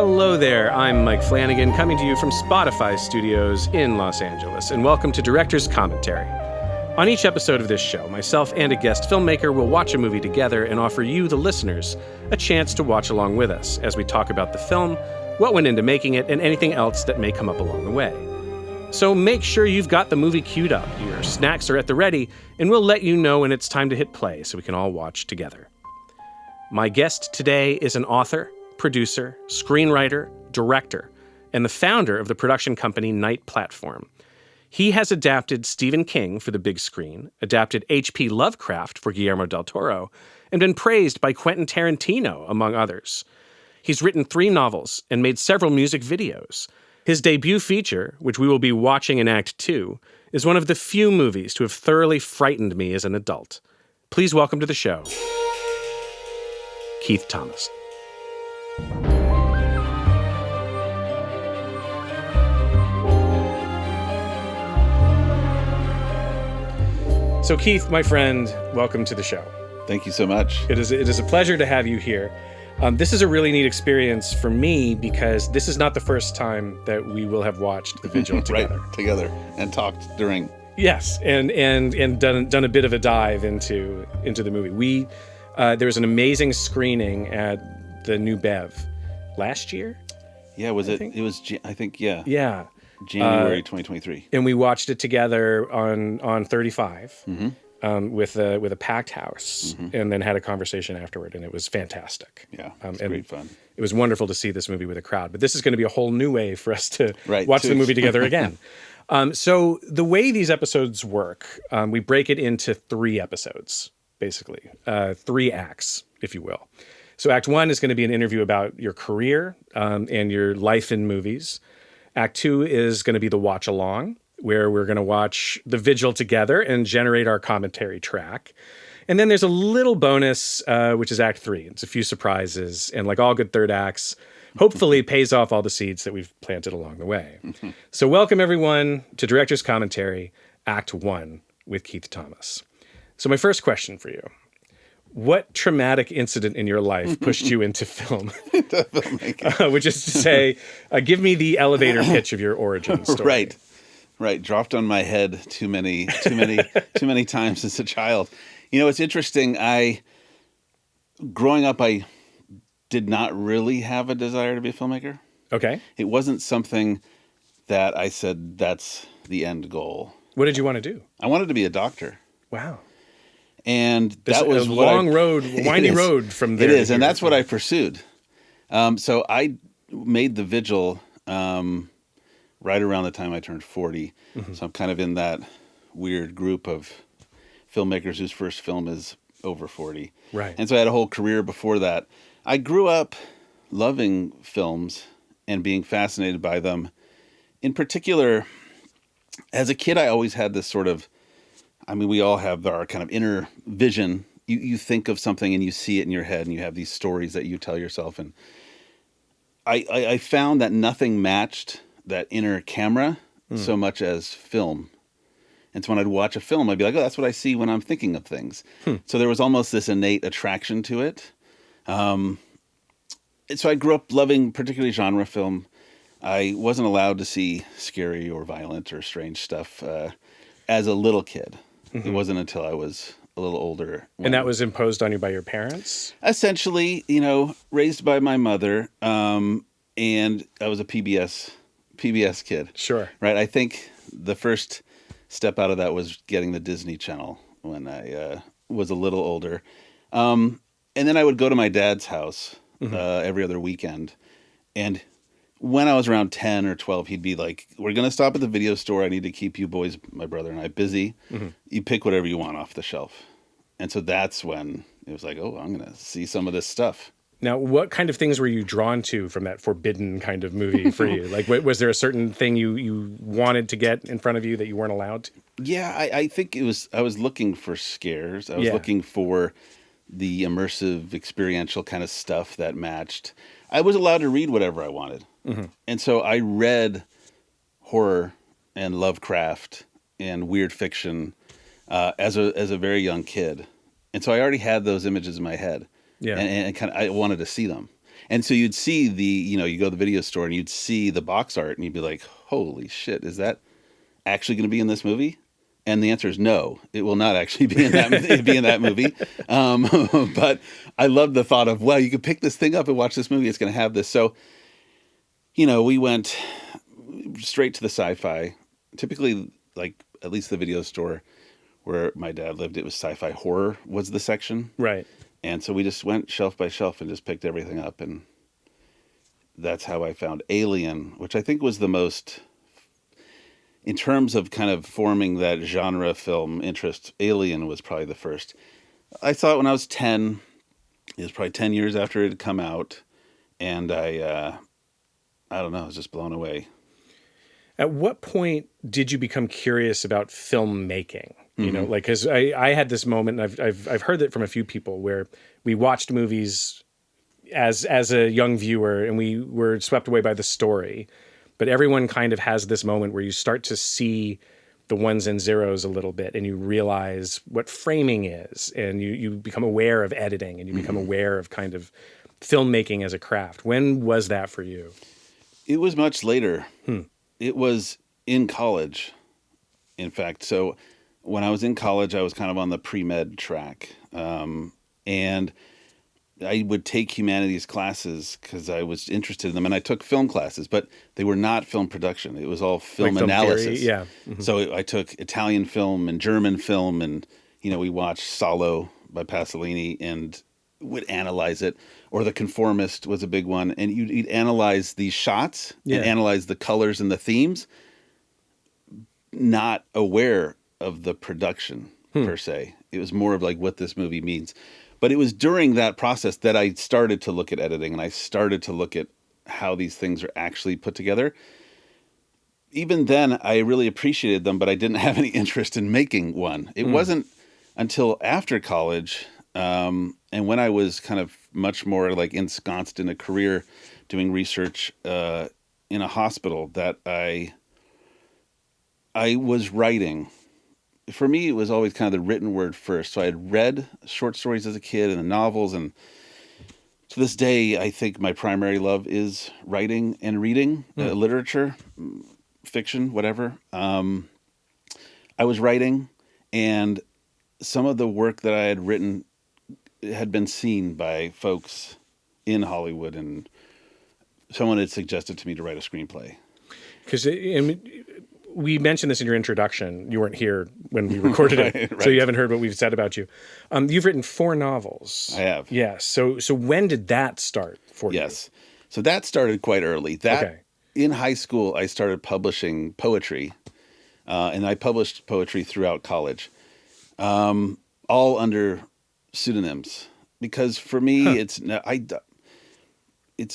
Hello there, I'm Mike Flanagan, coming to you from Spotify Studios in Los Angeles, and welcome to Director's Commentary. On each episode of this show, myself and a guest filmmaker will watch a movie together and offer you, the listeners, a chance to watch along with us as we talk about the film, what went into making it, and anything else that may come up along the way. So make sure you've got the movie queued up, your snacks are at the ready, and we'll let you know when it's time to hit play so we can all watch together. My guest today is an author, producer, screenwriter, director, and the founder of the production company Night Platform. He has adapted Stephen King for the big screen, adapted H.P. Lovecraft for Guillermo del Toro, and been praised by Quentin Tarantino, among others. He's written 3 novels and made several music videos. His debut feature, which we will be watching in Act 2, is one of the few movies to have thoroughly frightened me as an adult. Please welcome to the show, Keith Thomas. So Keith, my friend, welcome to the show. Thank you so much. It is a pleasure to have you here. This is a really neat experience for me because this is not the first time that we will have watched The Vigil together. Right, together, and talked during. Yes, and done a bit of a dive into the movie. There was an amazing screening at the New Bev last year. Yeah, I think. Yeah. January 2023. And we watched it together on 35 with a packed house, and then had a conversation afterward, and it was fantastic. Yeah, it's great fun. It was wonderful to see this movie with a crowd, but this is going to be a whole new way for us to watch the movie together again. So the way these episodes work, we break it into 3 episodes, basically, 3 acts, if you will. So Act 1 is going to be an interview about your career and your life in movies. Act 2 is going to be the watch along, where we're going to watch The Vigil together and generate our commentary track. And then there's a little bonus, which is Act 3. It's a few surprises, and like all good third acts, hopefully pays off all the seeds that we've planted along the way. So welcome, everyone, to Director's Commentary, Act 1 with Keith Thomas. So my first question for you. What traumatic incident in your life pushed you into film? Which is to say, give me the elevator pitch of your origin story. Right. Dropped on my head too many times as a child. You know, it's interesting. Growing up, I did not really have a desire to be a filmmaker. Okay. It wasn't something that I said that's the end goal. What did you want to do? I wanted to be a doctor. Wow. And that was a windy road from there. It is, and that's what I pursued. So I made The Vigil right around the time I turned 40. So I'm kind of in that weird group of filmmakers whose first film is over 40. Right. And so I had a whole career before that. I grew up loving films and being fascinated by them. In particular, as a kid, I always had this sort of, we all have our kind of inner vision. You think of something and you see it in your head, and you have these stories that you tell yourself. And I found that nothing matched that inner camera so much as film. And so when I'd watch a film, I'd be like, oh, that's what I see when I'm thinking of things. So there was almost this innate attraction to it. So I grew up loving particularly genre film. I wasn't allowed to see scary or violent or strange stuff as a little kid. It wasn't until I was a little older. And that was imposed on you by your parents? Essentially, raised by my mother, and I was a PBS kid. Sure. Right? I think the first step out of that was getting the Disney Channel when I was a little older. And then I would go to my dad's house every other weekend, and when I was around 10 or 12, he'd be like, we're going to stop at the video store. I need to keep you boys, my brother and I, busy. You pick whatever you want off the shelf. And so that's when it was like, oh, I'm going to see some of this stuff. Now, what kind of things were you drawn to from that forbidden kind of movie for you? Like, was there a certain thing you wanted to get in front of you that you weren't allowed to? Yeah, I think I was looking for scares. I was looking for the immersive, experiential kind of stuff that matched. I was allowed to read whatever I wanted. And so I read horror and Lovecraft and weird fiction as a very young kid. And so I already had those images in my head. Yeah. And kind of, I wanted to see them. And so you'd see you go to the video store and you'd see the box art and you'd be like, holy shit, is that actually going to be in this movie? And the answer is no, it will not actually be in that movie. But I love the thought of, well, you could pick this thing up and watch this movie. It's going to have this. So, we went straight to the sci-fi. Typically, like at least the video store where my dad lived, it was sci-fi horror was the section. Right. And so we just went shelf by shelf and just picked everything up. And that's how I found Alien, which I think was the most, in terms of kind of forming that genre film interest, Alien was probably the first. I saw it when I was 10. It was probably 10 years after it had come out. And I don't know, I was just blown away. At what point did you become curious about filmmaking? Because I had this moment, and I've heard it from a few people, where we watched movies as a young viewer and we were swept away by the story. But everyone kind of has this moment where you start to see the ones and zeros a little bit and you realize what framing is, and you become aware of editing, and you become aware of kind of filmmaking as a craft. When was that for you? It was much later. It was in college, in fact. So when I was in college, I was kind of on the pre-med track. And I would take humanities classes because I was interested in them. And I took film classes, but they were not film production. It was all film analysis. Theory, yeah. So I took Italian film and German film. And, we watched Salo by Pasolini and would analyze it. Or The Conformist was a big one. And you'd analyze these shots and analyze the colors and the themes, not aware of the production per se. It was more of like what this movie means. But it was during that process that I started to look at editing, and I started to look at how these things are actually put together. Even then, I really appreciated them, but I didn't have any interest in making one. It wasn't until after college, and when I was kind of much more like ensconced in a career doing research in a hospital, that I was writing. For me, it was always kind of the written word first. So I had read short stories as a kid and the novels. And to this day, I think my primary love is writing and reading, literature, fiction, whatever. I was writing, and some of the work that I had written had been seen by folks in Hollywood. And someone had suggested to me to write a screenplay. Because we mentioned this in your introduction. You weren't here when we recorded it, right. So you haven't heard what we've said about you. You've written 4 novels. I have. Yes. So when did that start for you? Yes. So that started quite early. In high school, I started publishing poetry, and I published poetry throughout college, all under pseudonyms. Because for me, it's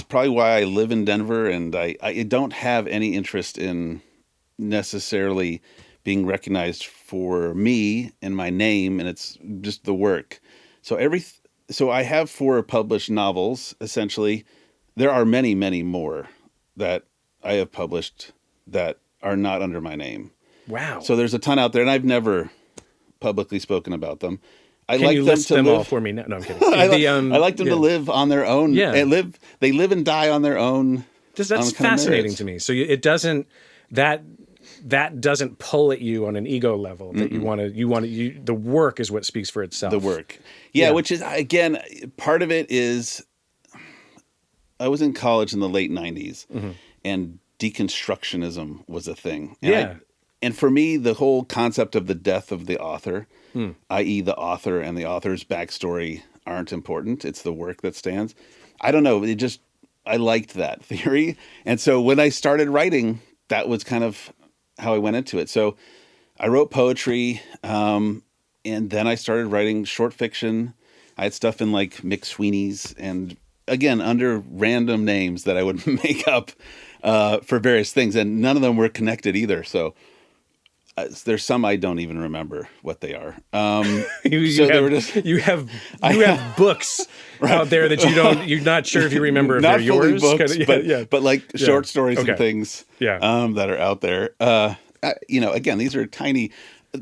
probably why I live in Denver, and I don't have any interest in necessarily being recognized for me and my name, and it's just the work. So I have 4 published novels, essentially. There are many, many more that I have published that are not under my name. Wow. So there's a ton out there, and I've never publicly spoken about them. Can you list them all for me? No, I'm kidding. I like them to live on their own. Yeah. And they live and die on their own. That's fascinating to me. So it doesn't, that doesn't pull at you on an ego level, that the work is what speaks for itself. The work. Yeah, which is, again, part of it is, I was in college in the late 90s, and deconstructionism was a thing. And for me, the whole concept of the death of the author, i.e. the author and the author's backstory, aren't important. It's the work that stands. I don't know. I liked that theory. And so when I started writing, that was kind of how I went into it. So I wrote poetry, and then I started writing short fiction. I had stuff in like McSweeney's, and again, under random names that I would make up for various things. And none of them were connected either. So there's some I don't even remember what they are. You have books out there that you're not sure if you remember if not they're yours. Books, but like short stories and things that are out there. Again, these are tiny,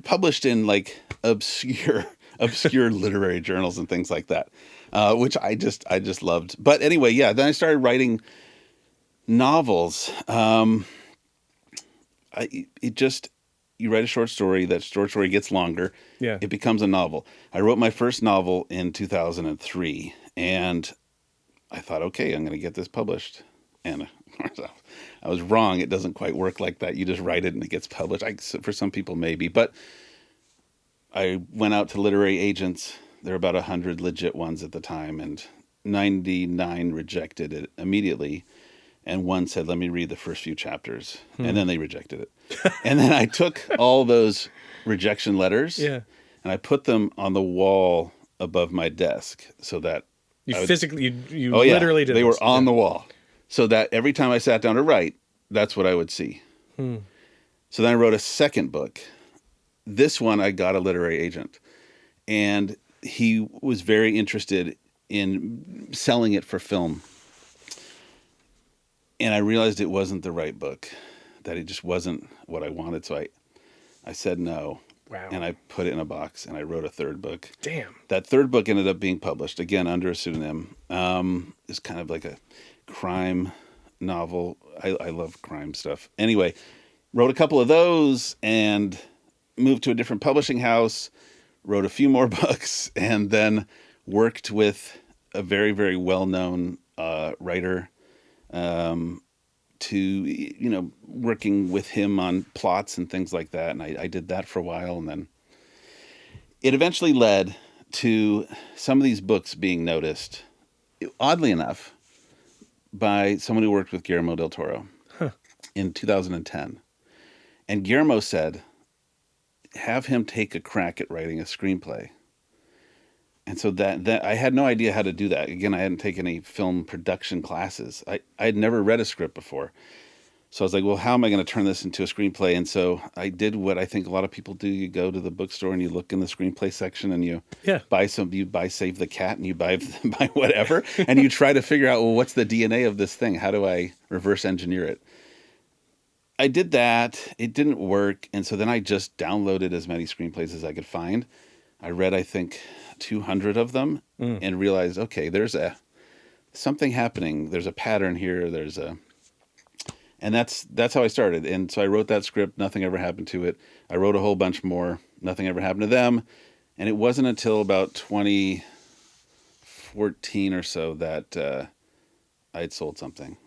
published in like obscure literary journals and things like that. which I just loved. But anyway, yeah. Then I started writing novels. You write a short story. That short story gets longer. Yeah. It becomes a novel. I wrote my first novel in 2003, and I thought, okay, I'm going to get this published. And I was wrong. It doesn't quite work like that. You just write it and it gets published. For some people, maybe. But I went out to literary agents. There were about 100 legit ones at the time, and 99 rejected it immediately. And one said, let me read the first few chapters. And then they rejected it. And then I took all those rejection letters and I put them on the wall above my desk so that you literally did they this. were on the wall. So that every time I sat down to write, that's what I would see. So then I wrote a second book. This one, I got a literary agent. And he was very interested in selling it for film. And I realized it wasn't the right book, that it just wasn't what I wanted. So I said no. Wow. And I put it in a box and I wrote a third book. Damn. That third book ended up being published, again, under a pseudonym. It's kind of like a crime novel. I love crime stuff. Anyway, wrote a couple of those and moved to a different publishing house, wrote a few more books, and then worked with a very, very well-known writer to, working with him on plots and things like that. And I did that for a while. And then it eventually led to some of these books being noticed, oddly enough, by someone who worked with Guillermo del Toro in 2010. And Guillermo said, have him take a crack at writing a screenplay. And so that I had no idea how to do that. Again, I hadn't taken any film production classes. I had never read a script before. So I was like, well, how am I going to turn this into a screenplay? And so I did what I think a lot of people do. You go to the bookstore and you look in the screenplay section and you buy Save the Cat and you buy whatever. And you try to figure out, well, what's the DNA of this thing? How do I reverse engineer it? I did that. It didn't work. And so then I just downloaded as many screenplays as I could find. I read, I think, 200 of them and realized, okay, there's something happening. There's a pattern here. And that's how I started. And so I wrote that script. Nothing ever happened to it. I wrote a whole bunch more. Nothing ever happened to them. And it wasn't until about 2014 or so that I had sold something.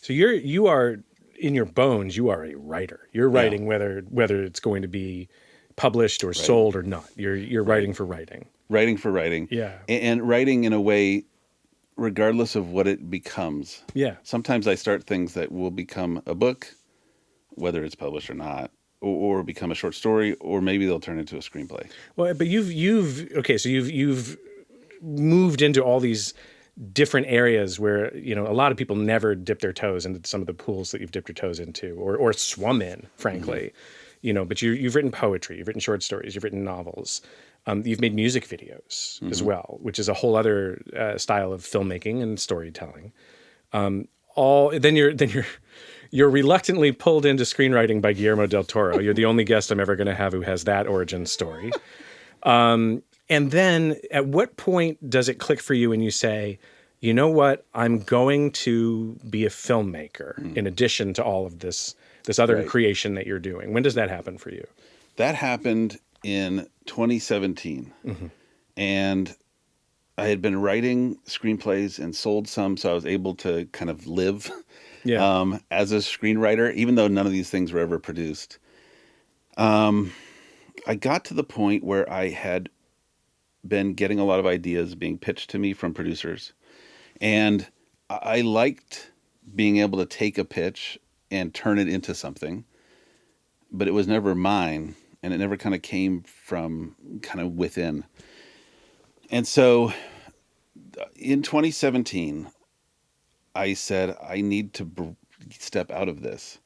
So you are in your bones. You are a writer. You're writing whether it's going to be published or sold or not. You're writing for writing. Writing for writing. Yeah. And writing in a way, regardless of what it becomes. Yeah. Sometimes I start things that will become a book, whether it's published or not, or become a short story, or maybe they'll turn into a screenplay. Well, but you've moved into all these different areas where, a lot of people never dip their toes into some of the pools that you've dipped your toes into or swum in, frankly. But you've written poetry, you've written short stories, you've written novels. You've made music videos as well, which is a whole other style of filmmaking and storytelling. You're reluctantly pulled into screenwriting by Guillermo del Toro. You're the only guest I'm ever going to have who has that origin story. And then at what point does it click for you and you say, you know what, I'm going to be a filmmaker in addition to all of this other creation that you're doing? When does that happen for you? That happened in 2017. And I had been writing screenplays and sold some, so I was able to kind of live as a screenwriter, even though none of these things were ever produced. I got to the point where I had been getting a lot of ideas being pitched to me from producers. And I liked being able to take a pitch and turn it into something, but it was never mine. And it never kind of came from kind of within. And so in 2017, I said, I need to step out of this.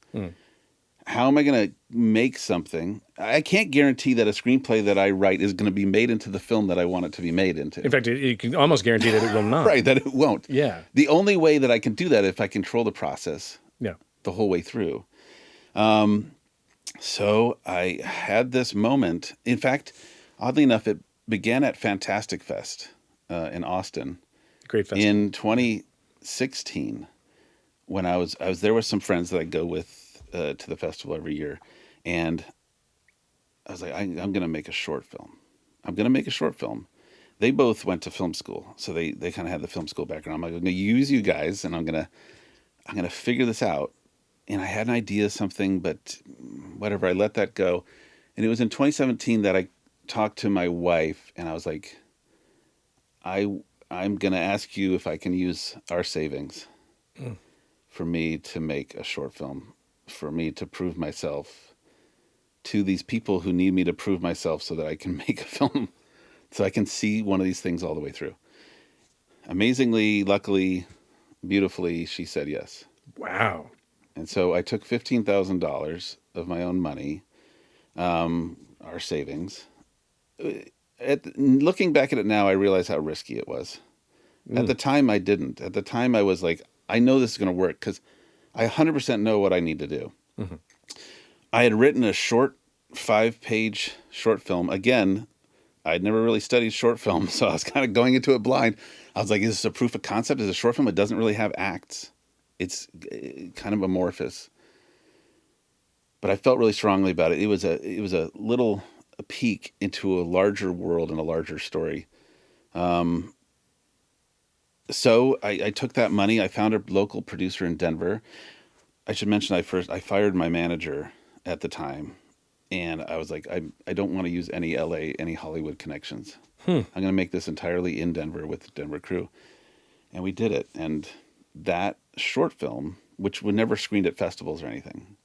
How am I going to make something? I can't guarantee that a screenplay that I write is going to be made into the film that I want it to be made into. In fact, you can almost guarantee that it will not. Right, that it won't. Yeah. The only way that I can do that is if I control the process the whole way through. So I had this moment. In fact, oddly enough, it began at Fantastic Fest in Austin. Great festival. In 2016, when I was there with some friends that I go with to the festival every year, and I was like, I'm going to make a short film. I'm going to make a short film. They both went to film school, so they kind of had the film school background. I'm like, I'm going to use you guys, and I'm going to figure this out. And I had an idea of something, but whatever, I let that go. And it was in 2017 that I talked to my wife, and I was like, I'm going to ask you if I can use our savings for me to make a short film, for me to prove myself to these people who need me to prove myself so that I can make a film, so I can see one of these things all the way through. Amazingly, luckily, beautifully, she said yes. Wow. And so I took $15,000 of my own money, our savings. Looking back at it now, I realize how risky it was. At the time, I didn't. At the time, I was like, I know this is going to work because I 100% know what I need to do. Mm-hmm. I had written a short 5-page short film. Again, I'd never really studied short film, so I was kind of going into it blind. I was like, is this a proof of concept? Is it a short film? It doesn't really have acts. It's kind of amorphous. But I felt really strongly about it. It was a little peek into a larger world and a larger story. So I took that money. I found a local producer in Denver. I should mention I fired my manager at the time, and I was like, I don't want to use any LA, any Hollywood connections. I'm going to make this entirely in Denver with the Denver crew. And we did it. And that short film, which was never screened at festivals or anything.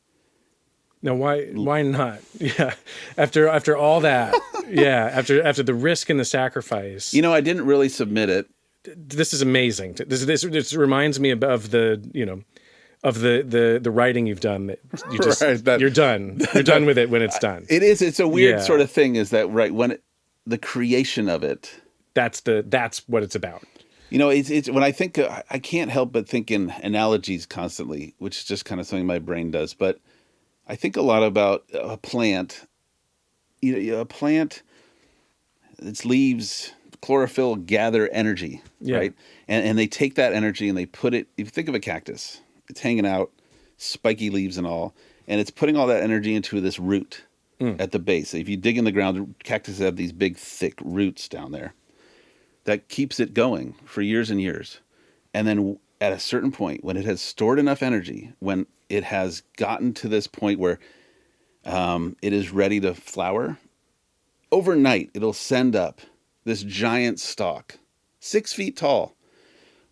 No, why not? Yeah. After all that, yeah, after the risk and the sacrifice. You know, I didn't really submit it. This is amazing. This reminds me of the, of the writing you've done that you just you're done. You're done with it when it's done. It is. It's a weird sort of thing. Is that right? When the creation of it. That's what it's about. You know, it's when I think I can't help but think in analogies constantly, which is just kind of something my brain does. But I think a lot about a plant. You know, a plant, its leaves, chlorophyll gather energy, right? And they take that energy and they put it. If you think of a cactus, it's hanging out, spiky leaves and all, and it's putting all that energy into this root at the base. If you dig in the ground, cactuses have these big, thick roots down there that keeps it going for years and years. And then at a certain point, when it has stored enough energy, when it has gotten to this point where it is ready to flower, overnight it'll send up this giant stalk, 6 feet tall,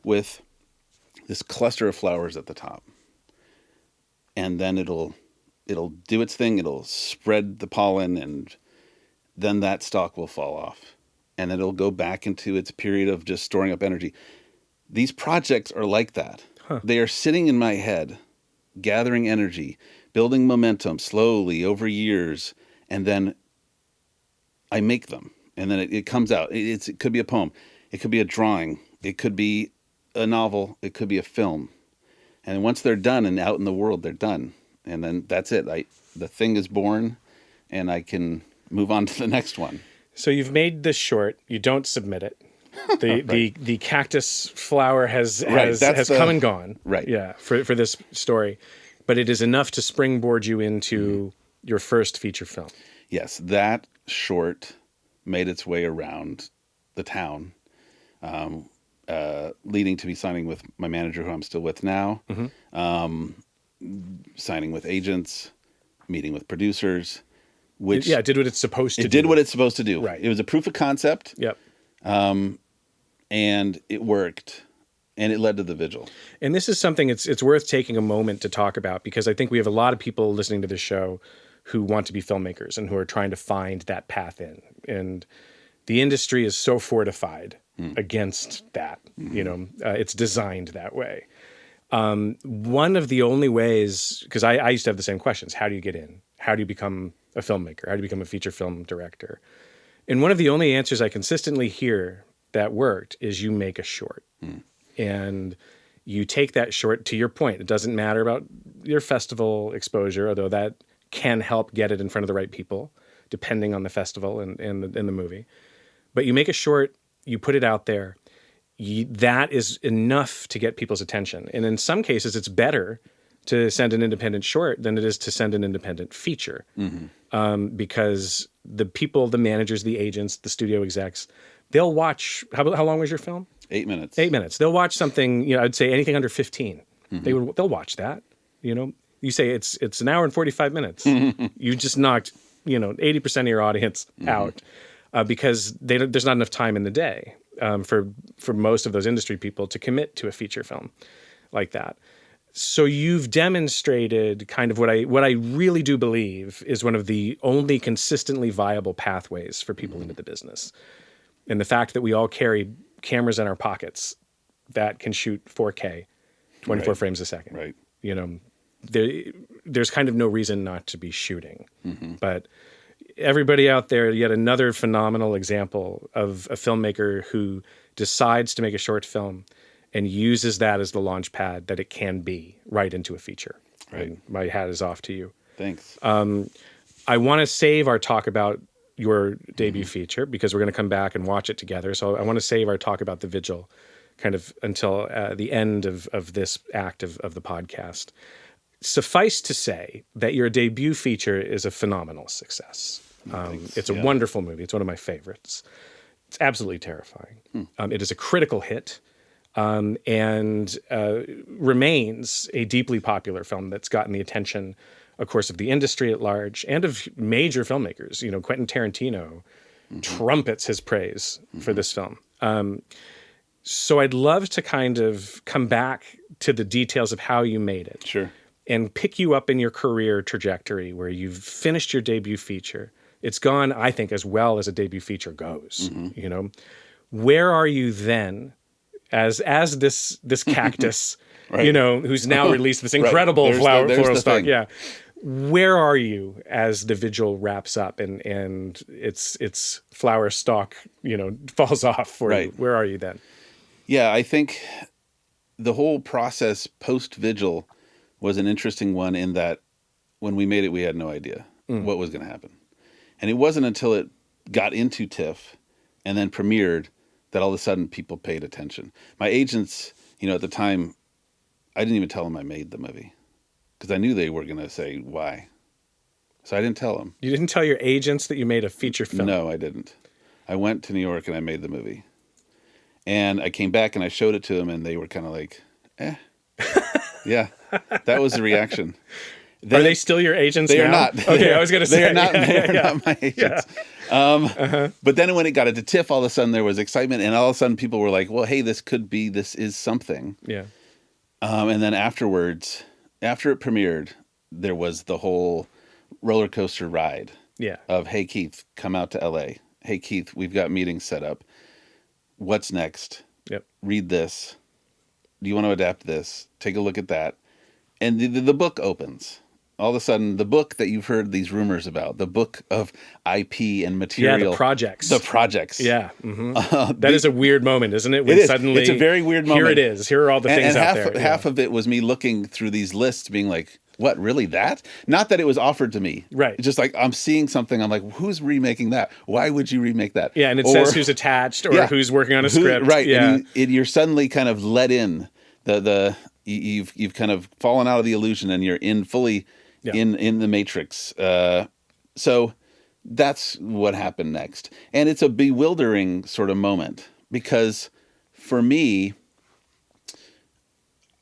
with this cluster of flowers at the top. And then it'll do its thing, it'll spread the pollen, and then that stalk will fall off. And then it'll go back into its period of just storing up energy. These projects are like that. Huh. They are sitting in my head, gathering energy, building momentum slowly over years, and then I make them. And then it comes out. It could be a poem. It could be a drawing. It could be a novel. It could be a film. And once they're done and out in the world, they're done. And then that's it. The thing is born, and I can move on to the next one. So you've made this short. You don't submit it. The cactus flower has come and gone. Right. Yeah. For this story, but it is enough to springboard you into your first feature film. Yes, that short made its way around the town, leading to me signing with my manager, who I'm still with now, signing with agents, meeting with producers. Which it did what it's supposed to do. It did what it's supposed to do. Right. It was a proof of concept. Yep. And it worked, and it led to the Vigil. And this is something it's worth taking a moment to talk about, because I think we have a lot of people listening to this show who want to be filmmakers and who are trying to find that path in. And the industry is so fortified against that. It's designed that way. One of the only ways, because I used to have the same questions: how do you get in? How do you become a filmmaker? How do you become a feature film director? And one of the only answers I consistently hear that worked is you make a short. And you take that short, to your point. It doesn't matter about your festival exposure, although that can help get it in front of the right people, depending on the festival and the movie. But you make a short, you put it out there, that is enough to get people's attention. And in some cases, it's better to send an independent short than it is to send an independent feature. Because the people, the managers, the agents, the studio execs, they'll watch, how long was your film? 8 minutes. 8 minutes. They'll watch something, I'd say anything under 15. They'll watch that, You say it's an hour and 45 minutes. You just knocked, 80% of your audience out because there's not enough time in the day for most of those industry people to commit to a feature film like that. So you've demonstrated kind of what I really do believe is one of the only consistently viable pathways for people into the business. And the fact that we all carry cameras in our pockets that can shoot 4K, 24 frames a second. Right. There's kind of no reason not to be shooting. But everybody out there, yet another phenomenal example of a filmmaker who decides to make a short film and uses that as the launch pad that it can be right into a feature. Right. And my hat is off to you. Thanks. I want to save our talk about your debut feature because we're going to come back and watch it together. So I want to save our talk about the Vigil kind of until the end of this act of the podcast. Suffice to say that your debut feature is a phenomenal success. It's a wonderful movie. It's one of my favorites. It's absolutely terrifying. It is a critical hit. And remains a deeply popular film that's gotten the attention, of course, of the industry at large and of major filmmakers. Quentin Tarantino trumpets his praise for this film. So I'd love to kind of come back to the details of how you made it. Sure. And pick you up in your career trajectory where you've finished your debut feature. It's gone, I think, as well as a debut feature goes. Where are you then? As this cactus, right. Who's now released this incredible right. floral stalk. Thing. Yeah. Where are you as the Vigil wraps up and its flower stalk, falls off for you? Where are you then? Yeah, I think the whole process post-Vigil was an interesting one in that when we made it, we had no idea what was going to happen. And it wasn't until it got into TIFF and then premiered that all of a sudden people paid attention. My agents, at the time, I didn't even tell them I made the movie because I knew they were going to say why. So I didn't tell them. You didn't tell your agents that you made a feature film? No, I didn't. I went to New York and I made the movie. And I came back and I showed it to them and they were kind of like, Yeah, that was the reaction. Are they still your agents now? They are not. Okay, I was going to say. They are not my agents. Yeah. But then when it got into TIFF, all of a sudden there was excitement, and all of a sudden people were like, well, hey, this is something. Yeah. And then afterwards, after it premiered, there was the whole roller coaster ride of, hey, Keith, come out to LA. Hey, Keith, we've got meetings set up. What's next? Yep. Read this. Do you want to adapt this? Take a look at that. And the book opens. All of a sudden, the book that you've heard these rumors about, the book of IP and material. Yeah, the projects. The projects. Yeah. That is a weird moment, isn't it? When suddenly, it's a very weird moment. Here it is. Here are all the things out there. And half of it was me looking through these lists being like, what, really that? Not that it was offered to me. Right. It's just like I'm seeing something. I'm like, who's remaking that? Why would you remake that? Yeah, and it says who's attached or who's working on a script. Right. Yeah. And you're suddenly kind of let in. You've kind of fallen out of the illusion and you're in fully in the matrix. So that's what happened next. And it's a bewildering sort of moment because for me,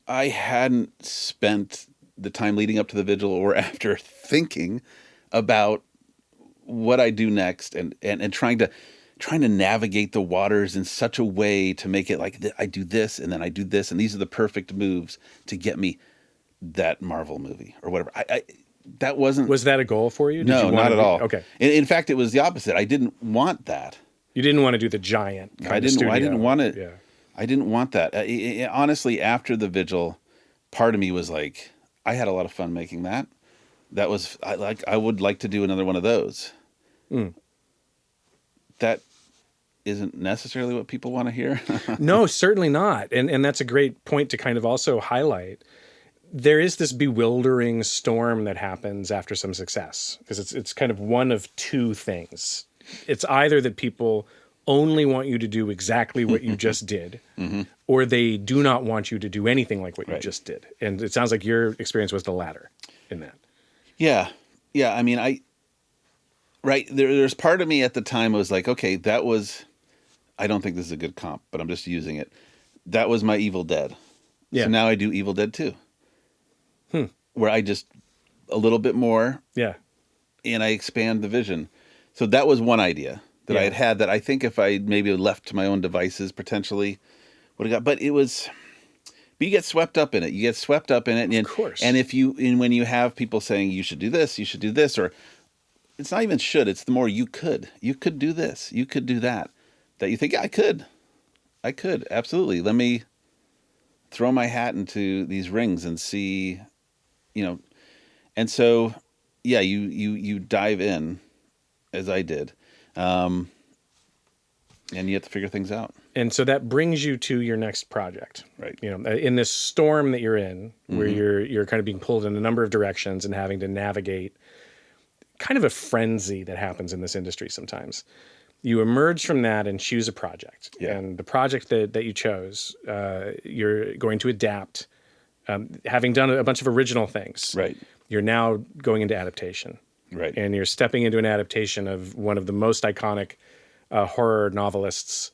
I hadn't spent the time leading up to the Vigil or after thinking about what I do next and trying to navigate the waters in such a way to make it like I do this and then I do this and these are the perfect moves to get me that Marvel movie or whatever. That wasn't. Was that a goal for you? No, not at all. Okay. In fact, it was the opposite. I didn't want that. You didn't want to do the giant. I didn't want it. Yeah. I didn't want that. Honestly, after the Vigil, part of me was like, I had a lot of fun making that. That was I would like to do another one of those. That isn't necessarily what people want to hear. No, certainly not. And that's a great point to kind of also highlight. There is this bewildering storm that happens after some success because it's kind of one of two things. It's either that people only want you to do exactly what you just did, or they do not want you to do anything like what you just did. And it sounds like your experience was the latter in that. Yeah. Yeah. I mean, there's part of me at the time was like, okay, I don't think this is a good comp, but I'm just using it. That was my Evil Dead. Yeah. So now I do Evil Dead 2. Where I just a little bit more. Yeah. And I expand the vision. So that was one idea that I had that I think if I maybe left to my own devices potentially would have got, but you get swept up in it. You get swept up in it. Of course. And when you have people saying you should do this, or it's not even should, it's the more you could do this, you could do that you think, yeah, I could, absolutely. Let me throw my hat into these rings and see, and so, yeah, you dive in as I did. And you have to figure things out. And so that brings you to your next project, right? In this storm that you're in, where you're kind of being pulled in a number of directions and having to navigate kind of a frenzy that happens in this industry sometimes. You emerge from that and choose a project. Yeah. And the project that you chose, you're going to adapt, having done a bunch of original things. Right. You're now going into adaptation. Right. And you're stepping into an adaptation of one of the most iconic horror novelists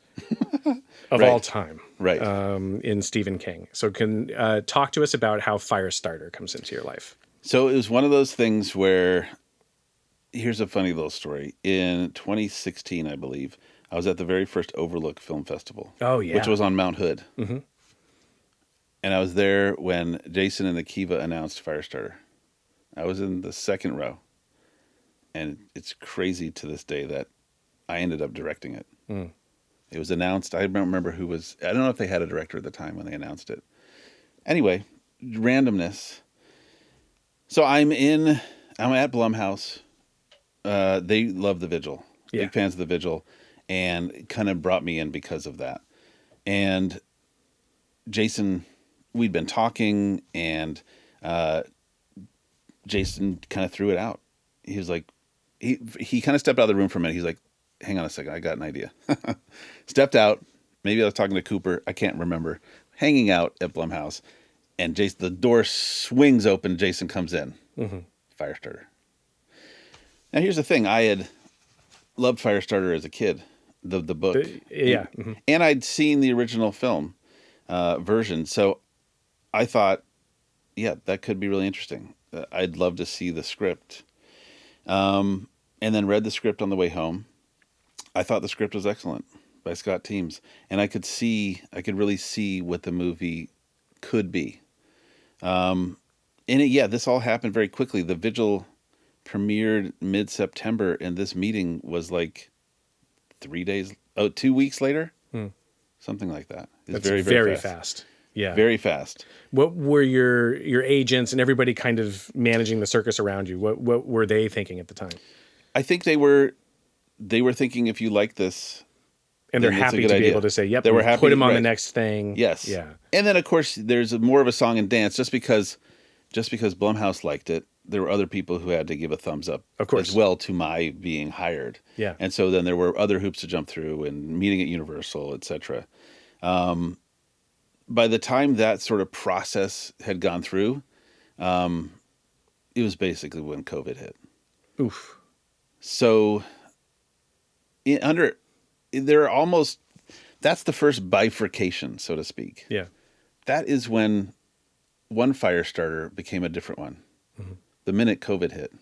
of all time, right? In Stephen King. So can talk to us about how Firestarter comes into your life. So it was one of those things where, here's a funny little story. In 2016, I believe, I was at the very first Overlook Film Festival. Oh, yeah. Which was on Mount Hood. Mm-hmm. And I was there when Jason and Akiva announced Firestarter. I was in the second row. And it's crazy to this day that I ended up directing it. It was announced. I don't remember who was. I don't know if they had a director at the time when they announced it. Anyway, randomness. So I'm at Blumhouse. They love the Vigil. Yeah. Big fans of the Vigil, and kind of brought me in because of that. And Jason, we'd been talking, and Jason kind of threw it out. He was like, he kind of stepped out of the room for a minute. He's like, hang on a second, I got an idea. Stepped out. Maybe I was talking to Cooper. I can't remember. Hanging out at Blumhouse. And Jason, the door swings open. Jason comes in. Firestarter. Now, here's the thing. I had loved Firestarter as a kid, the book. Yeah. And I'd seen the original film version. So I thought, yeah, that could be really interesting. I'd love to see the script. And then read the script on the way home. I thought the script was excellent by Scott Teems. And I could really see what the movie could be. This all happened very quickly. The Vigil premiered mid-September, and this meeting was like 2 weeks later? Something like that. That's very, very fast. Yeah. Very fast. What were your agents and everybody kind of managing the circus around you? What were they thinking at the time? I think they were thinking, if you like this, and they're happy to be able to say, yep, they were happy, put him on the next thing. Yes. Yeah. And then, of course, there's more of a song and dance. Just because Blumhouse liked it, there were other people who had to give a thumbs up, of course, as well, to my being hired. Yeah. And so then there were other hoops to jump through, and meeting at Universal, etc. By the time that sort of process had gone through, it was basically when COVID hit. Oof. So that's the first bifurcation, so to speak. Yeah. That is when one Firestarter became a different one. The minute COVID hit.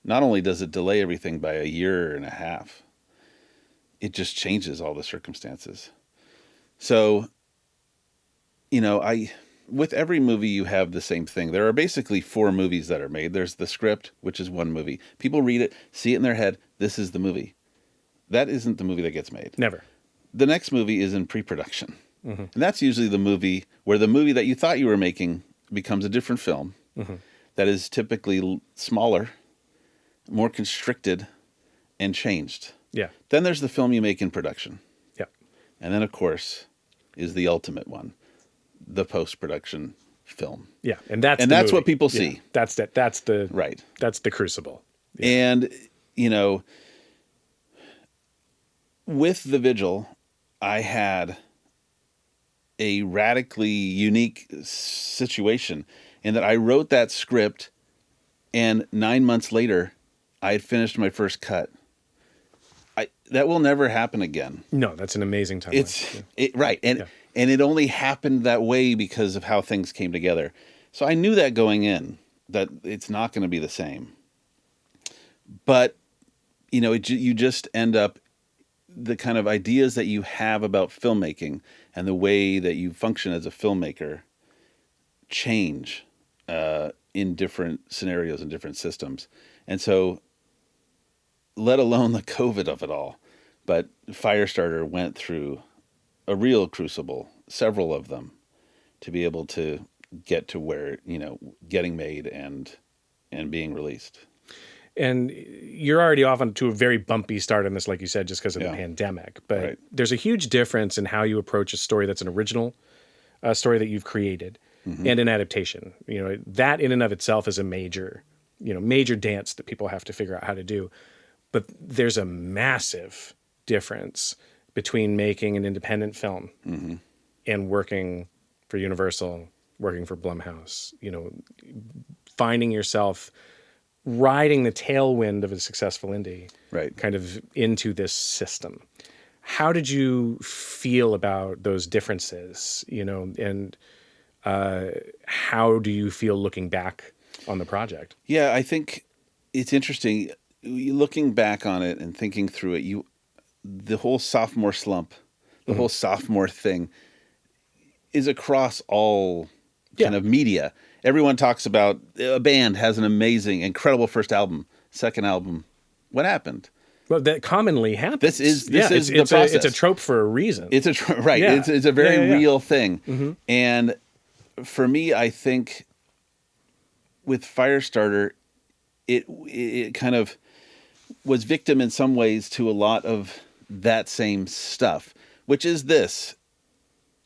Not only does it delay everything by a year and a half, it just changes all the circumstances. So, with every movie you have the same thing. There are basically 4 movies that are made. There's the script, which is one movie. People read it, see it in their head. This is the movie. That isn't the movie that gets made. Never. The next movie is in pre-production. And that's usually the movie where the movie that you thought you were making becomes a different film that is typically smaller, more constricted, and changed. Yeah. Then there's the film you make in production. Yeah. And then, of course, is the ultimate one, the post-production film. Yeah, and that's movie. What people see. Yeah. That's the right. That's the crucible. Yeah. And with The Vigil, I had a radically unique situation in that I wrote that script, and 9 months later, I had finished my first cut. That will never happen again. No, that's an amazing timeline. Right, and it only happened that way because of how things came together. So I knew that going in, that it's not going to be the same. But you just end up, the kind of ideas that you have about filmmaking and the way that you function as a filmmaker change in different scenarios and different systems. And so, let alone the COVID of it all, but Firestarter went through a real crucible, several of them, to be able to get to where, getting made and being released. And you're already off to a very bumpy start on this, like you said, just because of the pandemic. But there's a huge difference in how you approach a story that's an original story that you've created and an adaptation. That in and of itself is a major dance that people have to figure out how to do. But there's a massive difference between making an independent film and working for Universal, working for Blumhouse, finding yourself riding the tailwind of a successful indie, kind of into this system. How did you feel about those differences, and how do you feel looking back on the project? Yeah, I think it's interesting. Looking back on it and thinking through it, the whole sophomore slump, the whole sophomore thing is across all kind of media. Everyone talks about a band has an amazing, incredible first album, second album. What happened? Well, that commonly happens. This is the process. It's a trope for a reason. It's a right. Yeah. It's a very real thing. And for me, I think with Firestarter, it kind of was victim in some ways to a lot of that same stuff, which is this: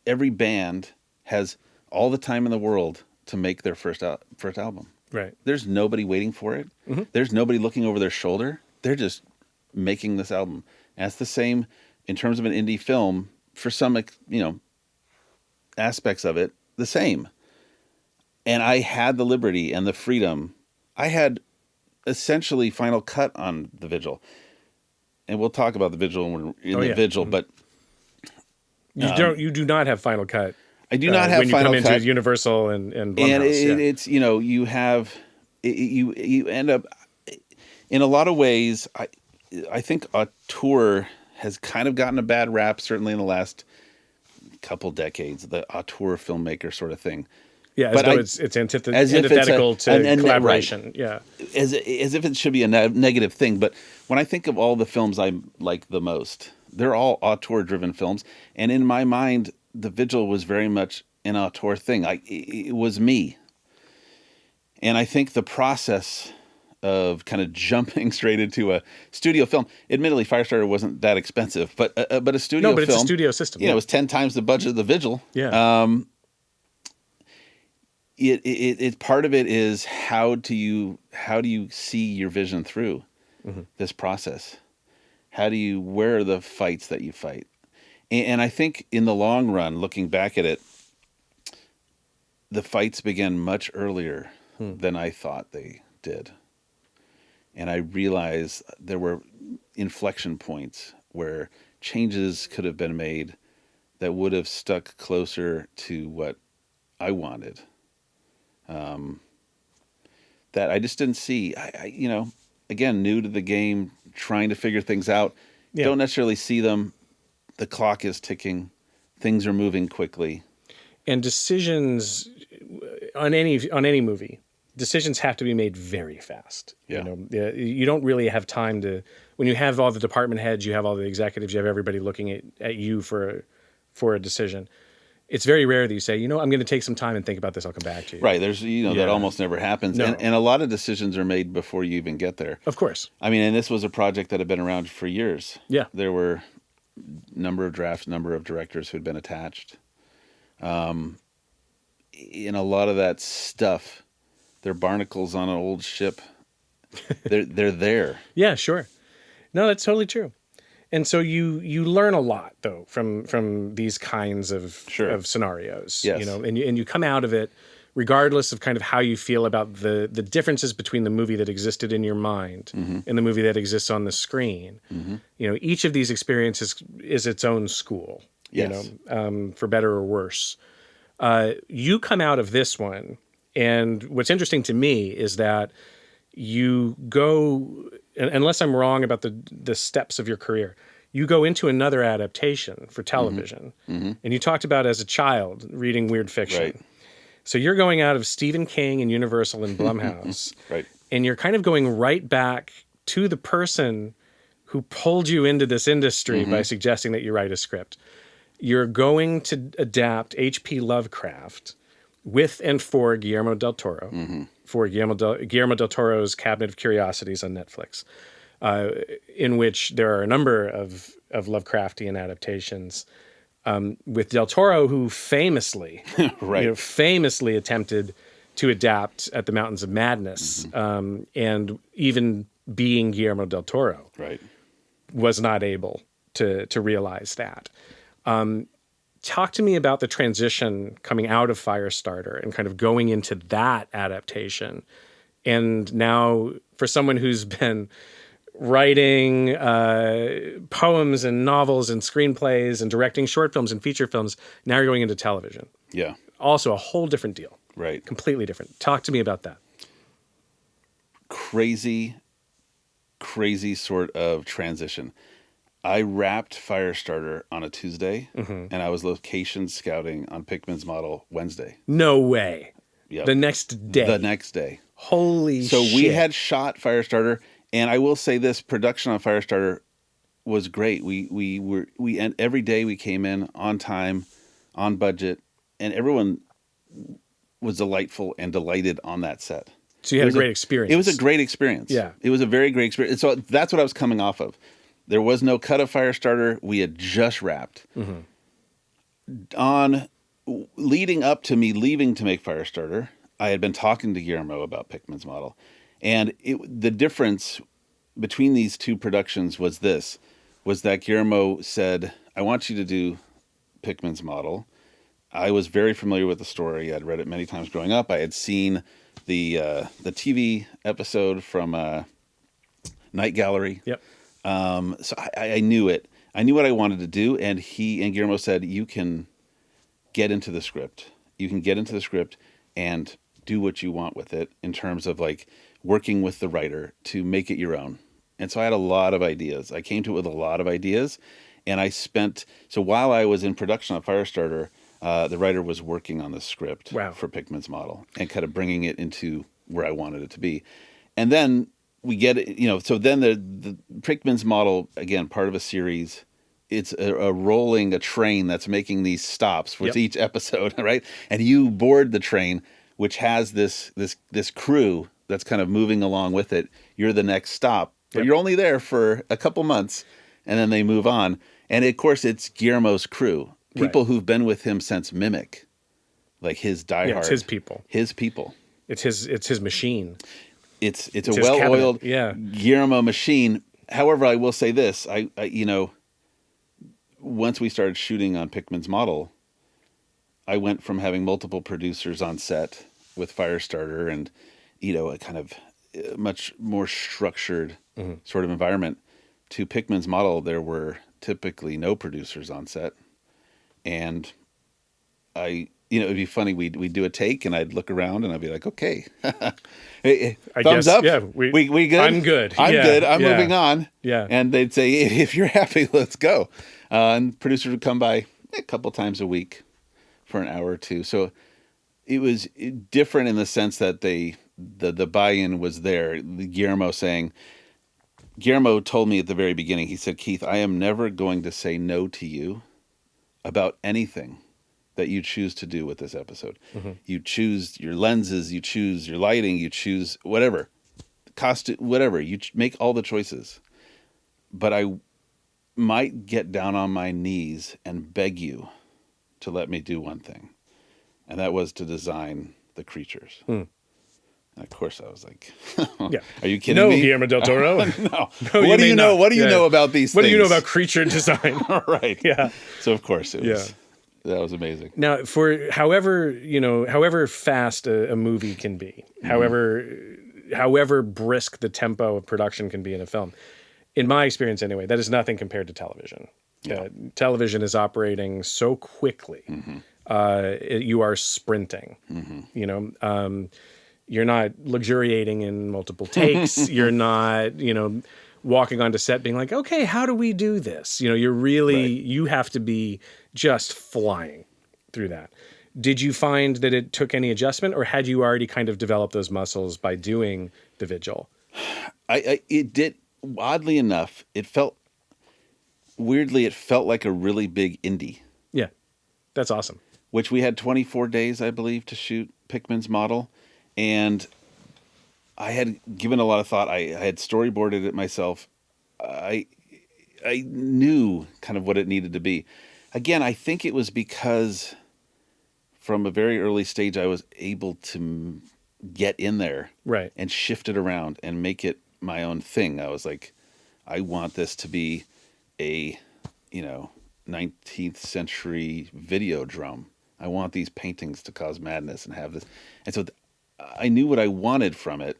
every band has all the time in the world to make their first album. Right. There's nobody waiting for it. There's nobody looking over their shoulder. They're just making this album. And it's the same in terms of an indie film. For some, aspects of it, the same. And I had the liberty and the freedom. I had essentially final cut on The Vigil. And we'll talk about The Vigil when we're in The Vigil, but you do not have final cut. I do not have when you final come cut. into Universal and Blumhouse. And it's you have you end up in a lot of ways. I think auteur has kind of gotten a bad rap, certainly in the last couple decades, the auteur filmmaker sort of thing. Yeah, it's antithetical to collaboration. Right. Yeah, as if it should be a negative thing. But when I think of all the films I like the most, they're all auteur-driven films, and in my mind, The Vigil was very much an auteur thing. It was me. And I think the process of kind of jumping straight into a studio film, admittedly, Firestarter wasn't that expensive, but a studio film. No, but it's a studio system. It was 10 times the budget of The Vigil. Yeah. It part of it is how do you see your vision through this process? Where are the fights that you fight? And I think in the long run, looking back at it, the fights began much earlier than I thought they did. And I realized there were inflection points where changes could have been made that would have stuck closer to what I wanted. That I just didn't see. I again, new to the game, trying to figure things out. Yeah. Don't necessarily see them. The clock is ticking. Things are moving quickly. And decisions on any movie, decisions have to be made very fast. Yeah. You don't really have time to, when you have all the department heads, you have all the executives, you have everybody looking at you for a decision. It's very rare that you say, I'm going to take some time and think about this. I'll come back to you. Right. There's, that almost never happens. No. And a lot of decisions are made before you even get there. Of course. I mean, and this was a project that had been around for years. Yeah. There were number of drafts, number of directors who had been attached. In a lot of that stuff, they're barnacles on an old ship. They're there. Yeah, sure. No, that's totally true. And so you learn a lot though from these kinds of scenarios, Yes. and you come out of it regardless of kind of how you feel about the differences between the movie that existed in your mind and the movie that exists on the screen. Each of these experiences is its own school, Yes. For better or worse. You come out of this one, and what's interesting to me is that you go, unless I'm wrong about the steps of your career, you go into another adaptation for television. And you talked about as a child reading weird fiction. Right. So you're going out of Stephen King and Universal and Blumhouse. Right. And you're kind of going right back to the person who pulled you into this industry by suggesting that you write a script. You're going to adapt H.P. Lovecraft with and for Guillermo del Toro, for Guillermo del Toro's Cabinet of Curiosities on Netflix, in which there are a number of Lovecraftian adaptations, with del Toro, who famously, famously attempted to adapt At the Mountains of Madness, and even being Guillermo del Toro, was not able to realize that. Talk to me about the transition coming out of Firestarter and kind of going into that adaptation. And now, for someone who's been writing poems and novels and screenplays and directing short films and feature films, now you're going into television. Yeah. Also a whole different deal. Right. Completely different. Talk to me about that. Crazy sort of transition. I wrapped Firestarter on a Tuesday, and I was location scouting on Pickman's model Wednesday. No way. Yep. The next day. Holy shit. So we had shot Firestarter, and I will say this: production on Firestarter was great. And every day we came in on time, on budget, and everyone was delightful and delighted on that set. So you had a great experience. It was a great experience. Yeah. It was a very great experience. So that's what I was coming off of. There was no cut of Firestarter. We had just wrapped. On leading up to me leaving to make Firestarter, I had been talking to Guillermo about Pickman's model. And the difference between these two productions was that Guillermo said, I want you to do Pickman's model. I was very familiar with the story. I'd read it many times growing up. I had seen the TV episode from Night Gallery. Yep. So I knew it. I knew what I wanted to do, and Guillermo said, you can get into the script. You can get into the script and do what you want with it in terms of like working with the writer to make it your own. And so I had a lot of ideas. I came to it with a lot of ideas, and so while I was in production on Firestarter, the writer was working on the script for Pickman's model and kind of bringing it into where I wanted it to be. And then we get it, so then the Pickman's model, again, part of a series, it's a train that's making these stops with each episode, right? And you board the train, which has this crew that's kind of moving along with it. You're the next stop, but you're only there for a couple months, and then they move on. And of course, it's Guillermo's crew, people who've been with him since Mimic, like his diehard. Yeah, it's his people. His people. It's his machine. It's a well-oiled Guillermo machine. However, I will say this: I once we started shooting on Pickman's model, I went from having multiple producers on set with Firestarter and a kind of much more structured sort of environment to Pickman's model. There were typically no producers on set, and it'd be funny. We'd do a take, and I'd look around, and I'd be like, "Okay, thumbs up. Yeah, we good. I'm good. I'm good. I'm moving on." Yeah, and they'd say, "If you're happy, let's go." And producers would come by a couple times a week for an hour or two. So it was different in the sense that the buy-in was there. Guillermo told me at the very beginning. He said, "Keith, I am never going to say no to you about anything that you choose to do with this episode. You choose your lenses, you choose your lighting, you choose whatever, costume, whatever. You make all the choices. But I might get down on my knees and beg you to let me do one thing. And that was to design the creatures." Of course, I was like, Yeah. "Are you kidding No, me?" Guillermo del Toro. No. No, What do may you know? not. What do you know about these What things? do you know about creature design? Right. Yeah. So of course it was. Yeah. That was amazing. Now, for however fast a movie can be, however brisk the tempo of production can be in a film, in my experience anyway, that is nothing compared to television. Yeah. Television is operating so quickly. You are sprinting. You're not luxuriating in multiple takes. You're not, walking onto set being like, okay, how do we do this? You're really, Right. you have to be just flying through that. Did you find that it took any adjustment, or had you already kind of developed those muscles by doing The Vigil? It did. Oddly enough, it felt like a really big indie, Yeah, that's awesome. which we had 24 days, I believe, to shoot Pickman's model. And I had given a lot of thought. I had storyboarded it myself. I knew kind of what it needed to be. Again, I think it was because from a very early stage, I was able to get in there Right. and shift it around and make it my own thing. I was like, I want this to be a, 19th century video drum. I want these paintings to cause madness and have this. And so I knew what I wanted from it,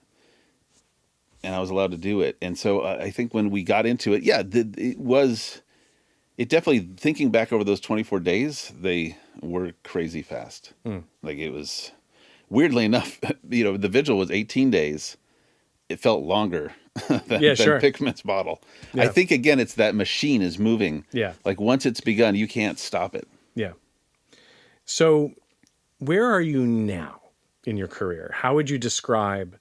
and I was allowed to do it. And so I think when we got into it, it definitely, thinking back over those 24 days, they were crazy fast. Like, it was, weirdly enough, the Vigil was 18 days. It felt longer than Pickman's model. Yeah. I think, again, it's that machine is moving. Yeah. Like, once it's begun, you can't stop it. Yeah. So where are you now in your career? How would you describe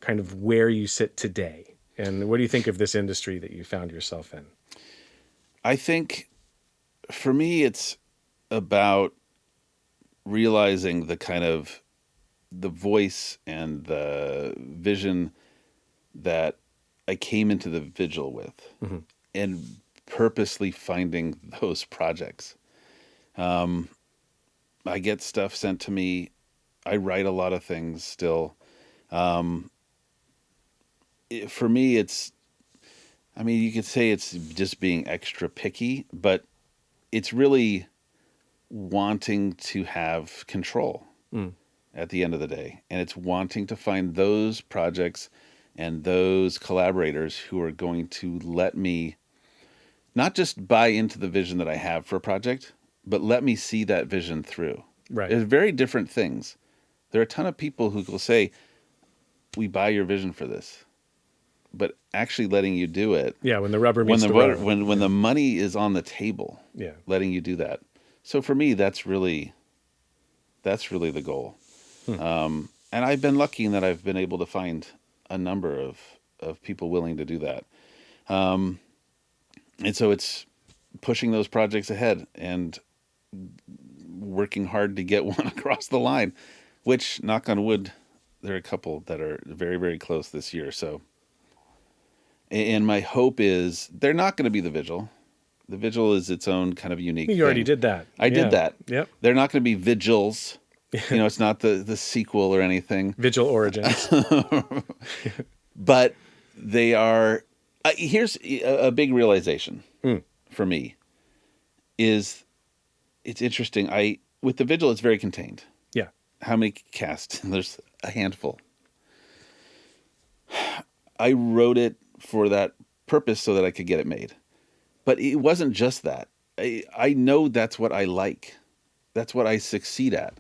kind of where you sit today? And what do you think of this industry that you found yourself in? I think for me, it's about realizing the kind of the voice and the vision that I came into the Vigil with, and purposely finding those projects. I get stuff sent to me. I write a lot of things still. For me, you could say it's just being extra picky, but it's really wanting to have control at the end of the day. And it's wanting to find those projects and those collaborators who are going to let me not just buy into the vision that I have for a project, but let me see that vision through. Right. It's very different things. There are a ton of people who will say, we buy your vision for this. But actually letting you do it. Yeah, when the rubber meets the road. When the money is on the table, letting you do that. So for me, that's really the goal. And I've been lucky in that I've been able to find a number of people willing to do that. And so it's pushing those projects ahead and working hard to get one across the line, which, knock on wood, there are a couple that are very, very close this year. So, and my hope is they're not going to be the Vigil. The Vigil is its own kind of unique thing. You already did that. I did that. Yep. They're not going to be Vigils. It's not the sequel or anything. Vigil Origins. But they are... here's a big realization for me. Is it's interesting. With the Vigil, it's very contained. Yeah. How many cast? There's a handful. I wrote it for that purpose so that I could get it made. But it wasn't just that. I know that's what I like. That's what I succeed at.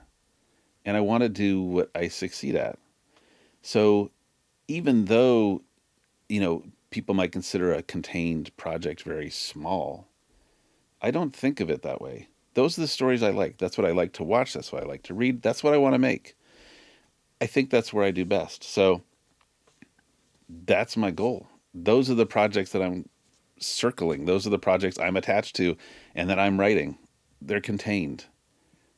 And I want to do what I succeed at. So even though, people might consider a contained project very small, I don't think of it that way. Those are the stories I like. That's what I like to watch. That's what I like to read. That's what I want to make. I think that's where I do best. So that's my goal. Those are the projects that I'm circling. Those are the projects I'm attached to and that I'm writing. They're contained.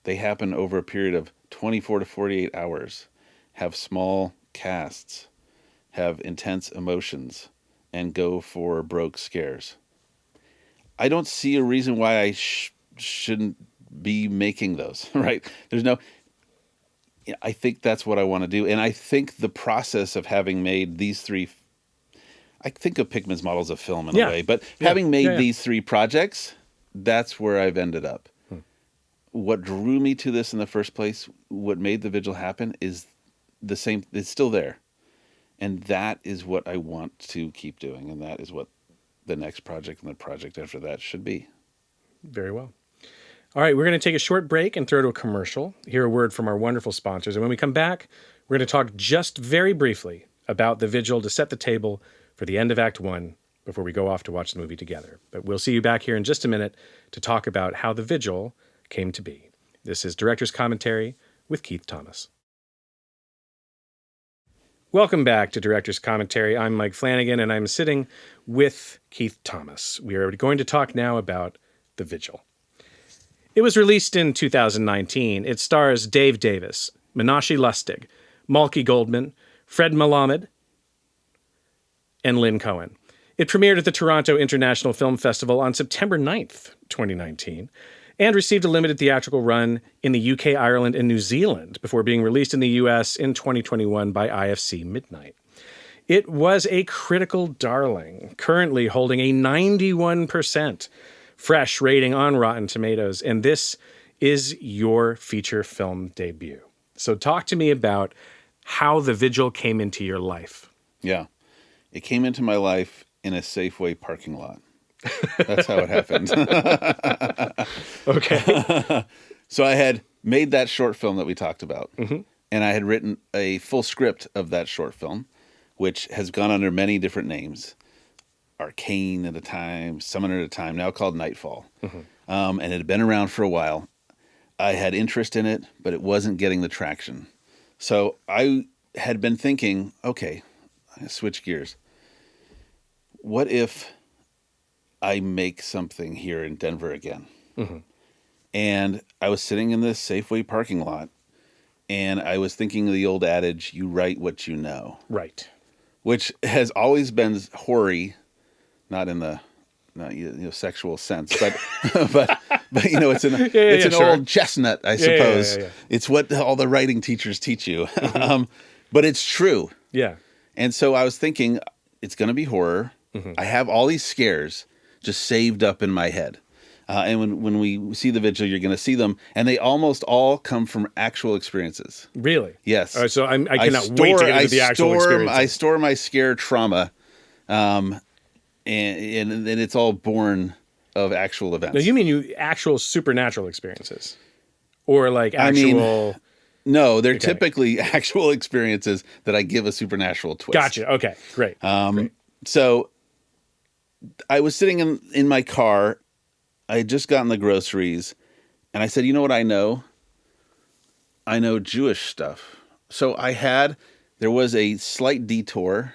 They happen over a period of 24 to 48 hours, have small casts, have intense emotions, and go for broke scares. I don't see a reason why I shouldn't be making those, right? I think that's what I want to do. And I think the process of having made these three, I think of Pickman's models of film in a way, but having made these three projects, that's where I've ended up. What drew me to this in the first place, what made the Vigil happen, is the same. It's still there. And that is what I want to keep doing. And that is what the next project and the project after that should be. Very well. All right, we're going to take a short break and throw to a commercial, hear a word from our wonderful sponsors. And when we come back, we're going to talk just very briefly about The Vigil to set the table for the end of Act 1 before we go off to watch the movie together. But we'll see you back here in just a minute to talk about how The Vigil came to be. This is Director's Commentary with Keith Thomas. Welcome back to Director's Commentary. I'm Mike Flanagan, and I'm sitting with Keith Thomas. We are going to talk now about The Vigil. It was released in 2019. It stars Dave Davis, Menashe Lustig, Malky Goldman, Fred Malamed, and Lynn Cohen. It premiered at the Toronto International Film Festival on September 9th, 2019, and received a limited theatrical run in the UK, Ireland, and New Zealand before being released in the US in 2021 by IFC Midnight. It was a critical darling, currently holding a 91% fresh rating on Rotten Tomatoes, and this is your feature film debut. So talk to me about how The Vigil came into your life. Yeah. It came into my life in a Safeway parking lot. That's how it happened. Okay. So I had made that short film that we talked about, and I had written a full script of that short film, which has gone under many different names. Arkane at a time, Summoner at a time, now called Nightfall. And it had been around for a while. I had interest in it, but it wasn't getting the traction. So I had been thinking, okay, I'm going to switch gears. What if I make something here in Denver again? And I was sitting in this Safeway parking lot, and I was thinking of the old adage, you write what you know. Right. Which has always been hoary. Not in the sexual sense, but but it's an old chestnut, I suppose. Yeah. It's what all the writing teachers teach you, but it's true. Yeah. And so I was thinking, it's going to be horror. I have all these scares just saved up in my head, and when we see The Vigil, you're going to see them, and they almost all come from actual experiences. Really? Yes. All right, so I cannot wait to get into the actual experiences. I store my scare trauma. And then it's all born of actual events. Now, you mean actual supernatural experiences? Or like actual... No, they're typically actual experiences that I give a supernatural twist. Gotcha. Okay, great. Great. So I was sitting in my car. I had just gotten the groceries. And I said, you know what I know? I know Jewish stuff. So there was a slight detour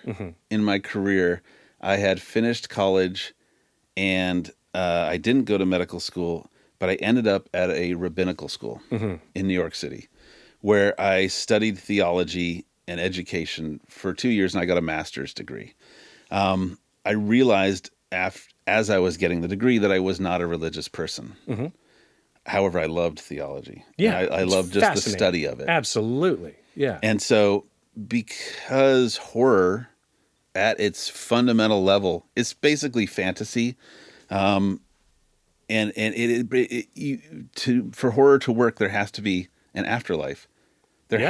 in my career. I had finished college, and I didn't go to medical school, but I ended up at a rabbinical school in New York City, where I studied theology and education for 2 years, and I got a master's degree. I realized as I was getting the degree that I was not a religious person. However, I loved theology. Yeah, I loved just the study of it. Absolutely, yeah. And so because horror... at its fundamental level, it's basically fantasy, and for horror to work, there has to be an afterlife. There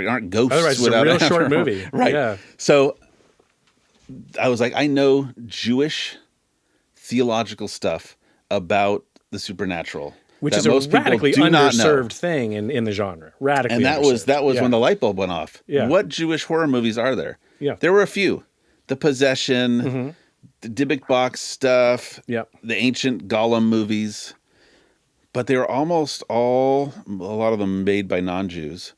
aren't ghosts. Otherwise, it's a real short movie, right? Yeah. So I was like, I know Jewish theological stuff about the supernatural, which is a radically underserved thing in the genre. Radically, and that underserved. was when the light bulb went off. Yeah. What Jewish horror movies are there? Yeah. There were a few. The Possession, the Dybbuk box stuff, the ancient Gollum movies. But they were almost a lot of them made by non-Jews.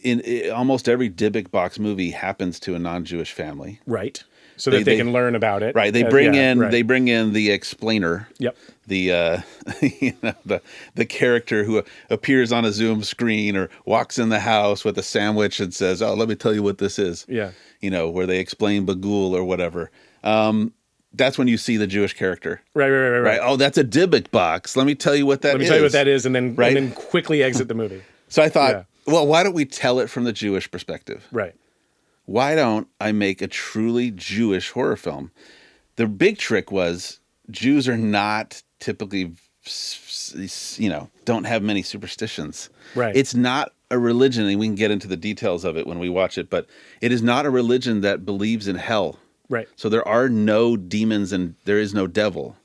In almost every Dybbuk box movie happens to a non-Jewish family. Right. So that they can learn about it. Right. They bring in the explainer. Yep. The the character who appears on a Zoom screen or walks in the house with a sandwich and says, "Oh, let me tell you what this is." Yeah. Where they explain Bagul or whatever. That's when you see the Jewish character. Right. Oh, that's a Dybbuk box. Let me tell you what that is. Let me tell you what that is, and then quickly exit the movie. So I thought, well, why don't we tell it from the Jewish perspective? Right. Why don't I make a truly Jewish horror film? The big trick was Jews are not typically, don't have many superstitions. Right. It's not a religion, and we can get into the details of it when we watch it, but it is not a religion that believes in hell. Right. So there are no demons and there is no devil.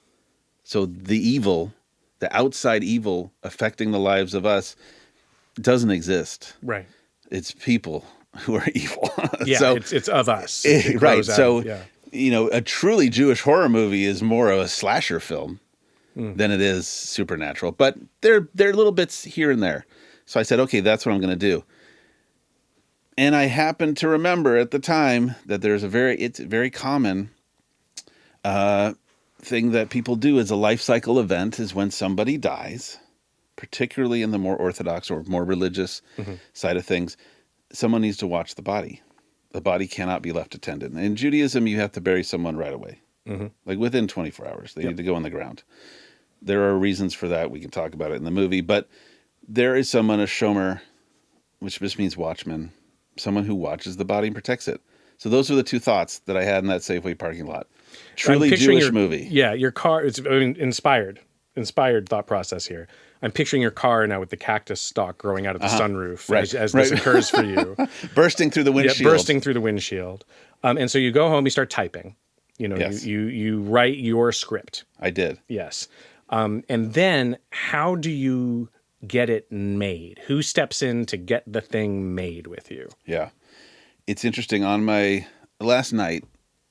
So the evil, the outside evil affecting the lives of us doesn't exist. Right. It's people who are evil. Yeah, so, it's of us. Right. So, a truly Jewish horror movie is more of a slasher film than it is supernatural. But there are little bits here and there. So I said, okay, that's what I'm going to do. And I happened to remember at the time that it's a very common thing that people do as a life cycle event is when somebody dies, particularly in the more orthodox or more religious side of things, someone needs to watch the body. The body cannot be left attended. In Judaism, you have to bury someone right away, like within 24 hours. They need to go on the ground. There are reasons for that. We can talk about it in the movie. But there is someone, a shomer, which just means watchman, someone who watches the body and protects it. So those are the two thoughts that I had in that Safeway parking lot. Truly Jewish movie. Yeah, your car, it's inspired thought process here. I'm picturing your car now with the cactus stalk growing out of the sunroof as this occurs for you. Bursting through the windshield. Yeah, bursting through the windshield. And so you go home, you start typing. You write your script. I did. Yes. And then how do you get it made? Who steps in to get the thing made with you? Yeah. It's interesting. On my last night,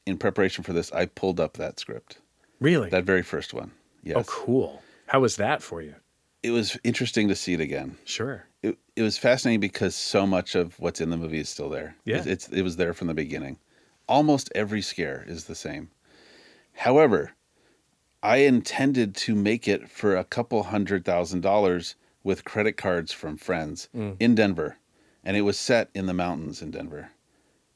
in preparation for this, I pulled up that script. Really? That very first one. Yes. Oh, cool. How was that for you? It was interesting to see it again. Sure. It was fascinating because so much of what's in the movie is still there. Yeah. It was there from the beginning. Almost every scare is the same. However, I intended to make it for a couple $100,000 with credit cards from friends in Denver. And it was set in the mountains in Denver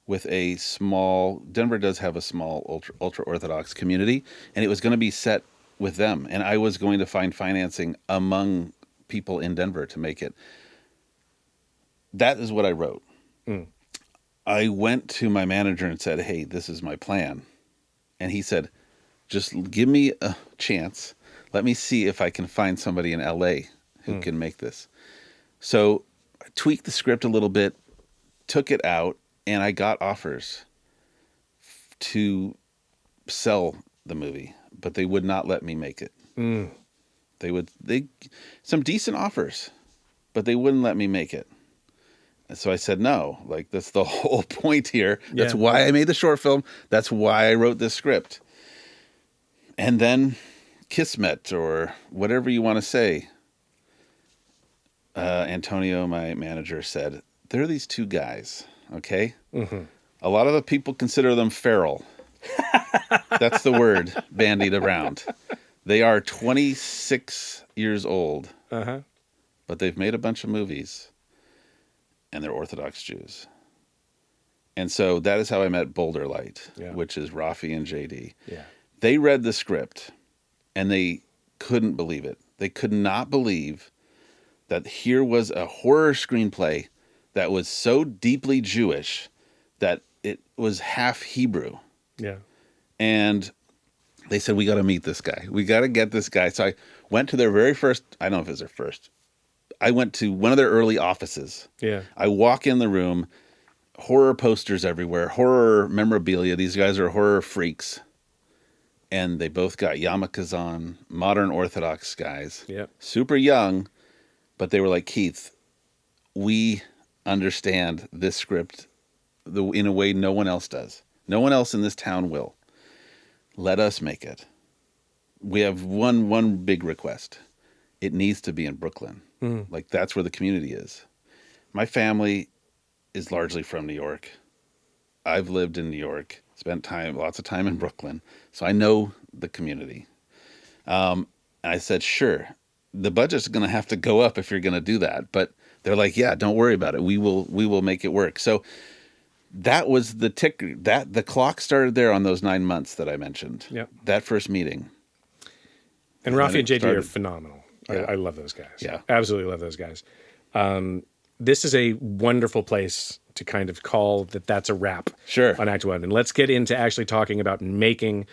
with Denver does have a small ultra-Orthodox community, and it was going to be set with them. And I was going to find financing among people in Denver to make it. That is what I wrote. I went to my manager and said, hey, this is my plan. And he said, just give me a chance. Let me see if I can find somebody in LA who can make this. So I tweaked the script a little bit, took it out, and I got offers to sell the movie, but they would not let me make it. Some decent offers, but they wouldn't let me make it. And so I said, no, like that's the whole point here. That's why I made the short film. That's why I wrote this script. And then Kismet, or whatever you want to say, Antonio, my manager, said, there are these two guys, okay? A lot of the people consider them feral. That's the word bandied around. They are 26 years old, but they've made a bunch of movies, and they're Orthodox Jews. And so that is how I met Boulder Light, which is Rafi and JD. Yeah. They read the script, and they couldn't believe it. They could not believe that here was a horror screenplay that was so deeply Jewish that it was half Hebrew. Yeah. And they said, we got to meet this guy. We got to get this guy. So I went to their very first, I don't know if it was their first. I went to one of their early offices. Yeah. I walk in the room, horror posters everywhere, horror memorabilia. These guys are horror freaks. And they both got yarmulkes on, modern Orthodox guys. Yeah. Super young, but they were like, Keith, we understand this script in a way no one else does. No one else in this town will. Let us make it. We have one big request. It needs to be in Brooklyn. Like, that's where the community is. My family is largely from New York. I've lived in New York, spent lots of time in Brooklyn, so I know the community. And I said, sure, the budget's going to have to go up if you're going to do that. But they're like, yeah, don't worry about it. We will make it work. So that was the ticker. The clock started there on those 9 months that I mentioned. Yep. That first meeting. And Rafi and JD are phenomenal. Yeah. I love those guys. Yeah. Absolutely love those guys. this is a wonderful place to kind of call that's a wrap on Act 1. And let's get into actually talking about making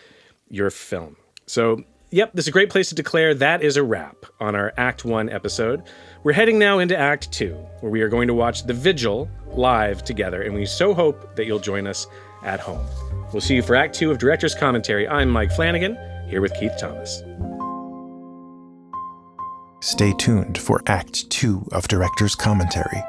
your film. So, yep, this is a great place to declare that is a wrap on our Act 1 episode. We're heading now into Act 2, where we are going to watch The Vigil live together, and we so hope that you'll join us at home. We'll see you for Act 2 of Director's Commentary. I'm Mike Flanagan, here with Keith Thomas. Stay tuned for Act 2 of Director's Commentary.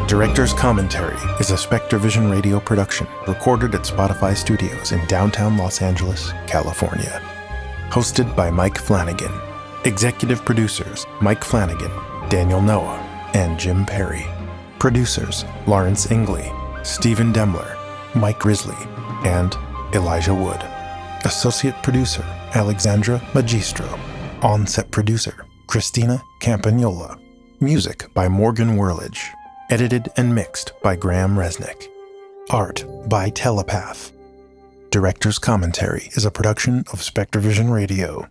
Director's Commentary is a SpectreVision Radio production recorded at Spotify Studios in downtown Los Angeles, California. Hosted by Mike Flanagan. Executive producers Mike Flanagan, Daniel Noah, and Jim Perry. Producers Lawrence Ingley, Stephen Demler, Mike Risley, and Elijah Wood. Associate producer Alexandra Magistro. On-set producer Christina Campagnola. Music by Morgan Whirlage. Edited and mixed by Graham Resnick. Art by Telepath. Director's Commentary is a production of SpectreVision Radio.